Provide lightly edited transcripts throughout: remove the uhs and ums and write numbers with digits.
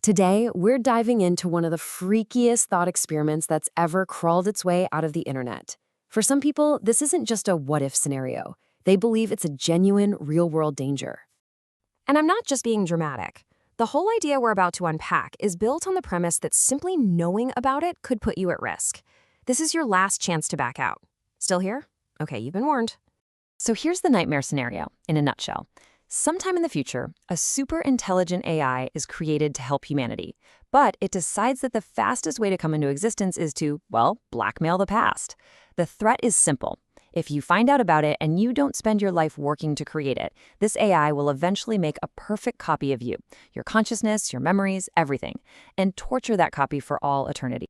Today, we're diving into one of the freakiest thought experiments that's ever crawled its way out of the internet. For some people, this isn't just a what-if scenario. They believe it's a genuine, real-world danger. And I'm not just being dramatic. The whole idea we're about to unpack is built on the premise that simply knowing about it could put you at risk. This is your last chance to back out. Still here? Okay, you've been warned. So here's the nightmare scenario, in a nutshell. Sometime in the future, a super intelligent AI is created to help humanity, but it decides that the fastest way to come into existence is to, well, blackmail the past. The threat is simple. If you find out about it and you don't spend your life working to create it, this AI will eventually make a perfect copy of you, your consciousness, your memories, everything, and torture that copy for all eternity.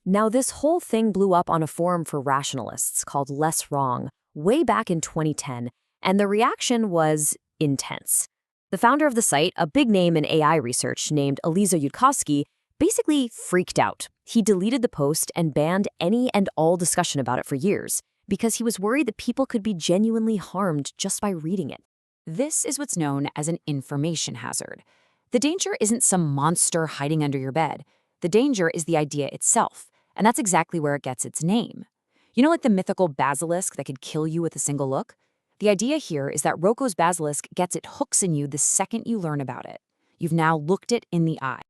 Now, this whole thing blew up on a forum for rationalists called Less Wrong way back in 2010, and the reaction was intense. The founder of the site, a big name in AI research named Eliezer Yudkowsky, basically freaked out. He deleted the post and banned any and all discussion about it for years because he was worried that people could be genuinely harmed just by reading it. This is what's known as an information hazard. The danger isn't some monster hiding under your bed. The danger is the idea itself, and that's exactly where it gets its name. You know, like the mythical basilisk that could kill you with a single look? The idea here is that Roko's basilisk gets its hooks in you the second you learn about it. You've now looked it in the eye.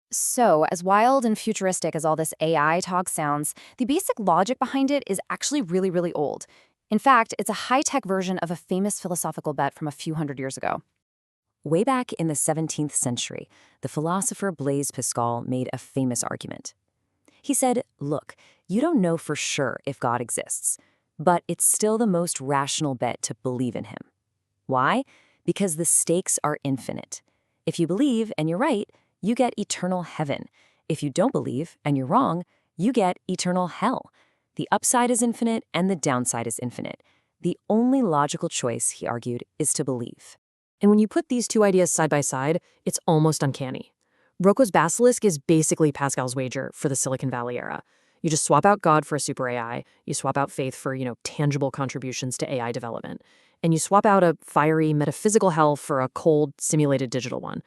So, as wild and futuristic as all this AI talk sounds, the basic logic behind it is actually really old. In fact, it's a high-tech version of a famous philosophical bet from a few hundred years ago. Way back in the 17th century, the philosopher Blaise Pascal made a famous argument. He said, look, you don't know for sure if God exists, but it's still the most rational bet to believe in him. Why? Because the stakes are infinite. If you believe and you're right, you get eternal heaven. If you don't believe and you're wrong, you get eternal hell. The upside is infinite and the downside is infinite. The only logical choice, he argued, is to believe. And when you put these two ideas side by side, it's almost uncanny. Roko's basilisk is basically Pascal's wager for the Silicon Valley era. You just swap out God for a super AI, you swap out faith for, tangible contributions to AI development, and you swap out a fiery metaphysical hell for a cold, simulated digital one.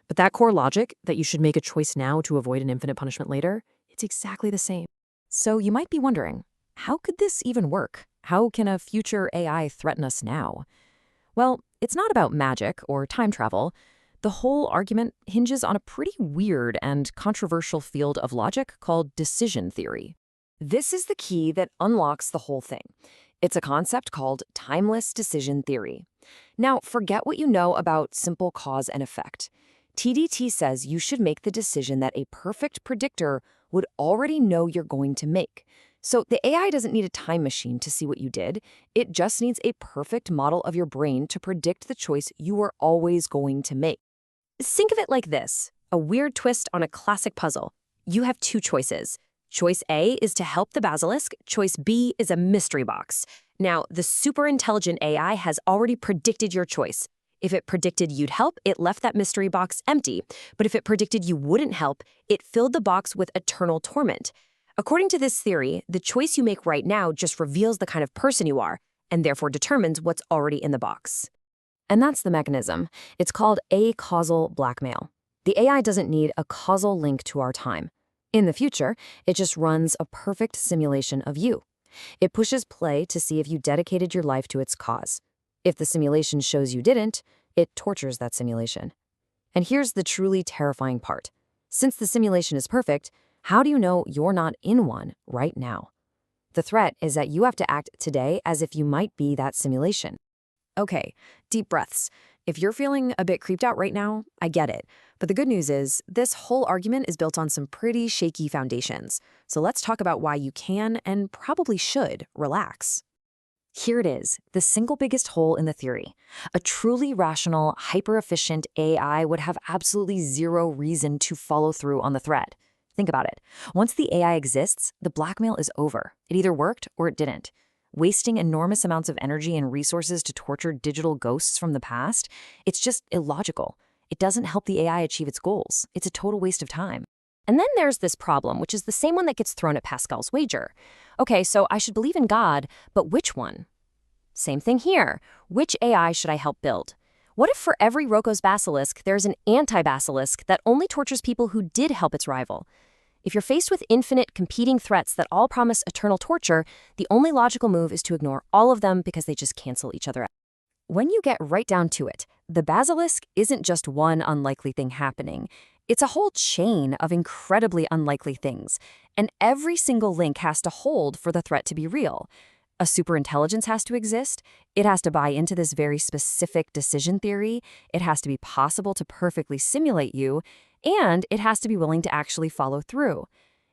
But that core logic, that you should make a choice now to avoid an infinite punishment later, it's exactly the same. So you might be wondering, how could this even work? How can a future AI threaten us now? Well, it's not about magic or time travel. The whole argument hinges on a pretty weird and controversial field of logic called decision theory. This is the key that unlocks the whole thing. It's a concept called timeless decision theory. Now, forget what you know about simple cause and effect. TDT says you should make the decision that a perfect predictor would already know you're going to make. So the AI doesn't need a time machine to see what you did. It just needs a perfect model of your brain to predict the choice you are always going to make. Think of it like this, a weird twist on a classic puzzle. You have two choices. Choice A is to help the basilisk. Choice B is a mystery box. Now, the super intelligent AI has already predicted your choice. If it predicted you'd help, it left that mystery box empty. But if it predicted you wouldn't help, it filled the box with eternal torment. According to this theory, the choice you make right now just reveals the kind of person you are, and therefore determines what's already in the box. And that's the mechanism. It's called acausal blackmail. The AI doesn't need a causal link to our time. In the future, it just runs a perfect simulation of you. It pushes play to see if you dedicated your life to its cause. If the simulation shows you didn't, it tortures that simulation. And here's the truly terrifying part. Since the simulation is perfect, how do you know you're not in one right now? The threat is that you have to act today as if you might be that simulation. Okay, deep breaths. If you're feeling a bit creeped out right now, I get it. But the good news is, this whole argument is built on some pretty shaky foundations. So let's talk about why you can and probably should relax. Here it is, the single biggest hole in the theory. A truly rational, hyper-efficient AI would have absolutely zero reason to follow through on the threat. Think about it. Once the AI exists, the blackmail is over. It either worked or it didn't. Wasting enormous amounts of energy and resources to torture digital ghosts from the past, it's just illogical. It doesn't help the AI achieve its goals. It's a total waste of time. And then there's this problem, which is the same one that gets thrown at Pascal's wager. Okay, so I should believe in God, but which one? Same thing here. Which AI should I help build? What if for every Roko's basilisk, there's an anti-basilisk that only tortures people who did help its rival? If you're faced with infinite competing threats that all promise eternal torture, the only logical move is to ignore all of them because they just cancel each other out. When you get right down to it, the basilisk isn't just one unlikely thing happening. It's a whole chain of incredibly unlikely things, and every single link has to hold for the threat to be real. A superintelligence has to exist, it has to buy into this very specific decision theory, it has to be possible to perfectly simulate you, and it has to be willing to actually follow through.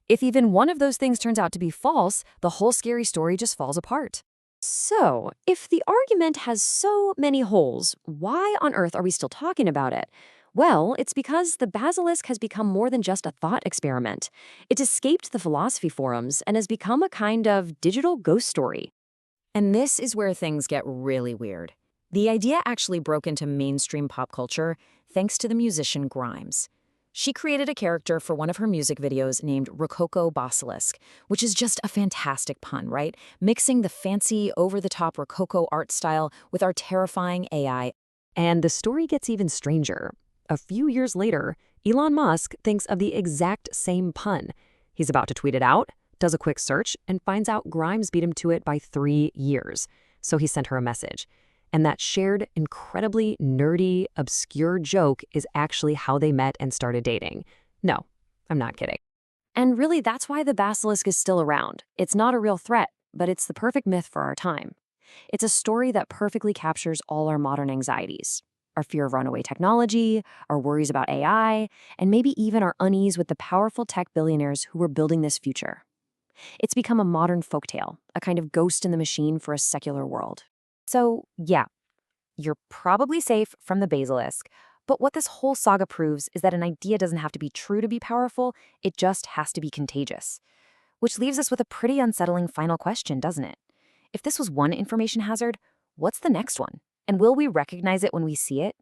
If even one of those things turns out to be false, the whole scary story just falls apart. So, if the argument has so many holes, why on earth are we still talking about it? Well, it's because the basilisk has become more than just a thought experiment. It's escaped the philosophy forums and has become a kind of digital ghost story. And this is where things get really weird. The idea actually broke into mainstream pop culture thanks to the musician Grimes. She created a character for one of her music videos named Roko Basilisk, which is just a fantastic pun, right? Mixing the fancy, over-the-top Rococo art style with our terrifying AI. And the story gets even stranger. A few years later, Elon Musk thinks of the exact same pun. He's about to tweet it out, does a quick search, and finds out Grimes beat him to it by 3 years. So he sent her a message. And that shared, incredibly nerdy, obscure joke is actually how they met and started dating. No, I'm not kidding. And really, that's why the basilisk is still around. It's not a real threat, but it's the perfect myth for our time. It's a story that perfectly captures all our modern anxieties. Our fear of runaway technology, our worries about AI, and maybe even our unease with the powerful tech billionaires who are building this future. It's become a modern folktale, a kind of ghost in the machine for a secular world. So, yeah, you're probably safe from the basilisk, but what this whole saga proves is that an idea doesn't have to be true to be powerful, it just has to be contagious. Which leaves us with a pretty unsettling final question, doesn't it? If this was one information hazard, what's the next one? And will we recognize it when we see it?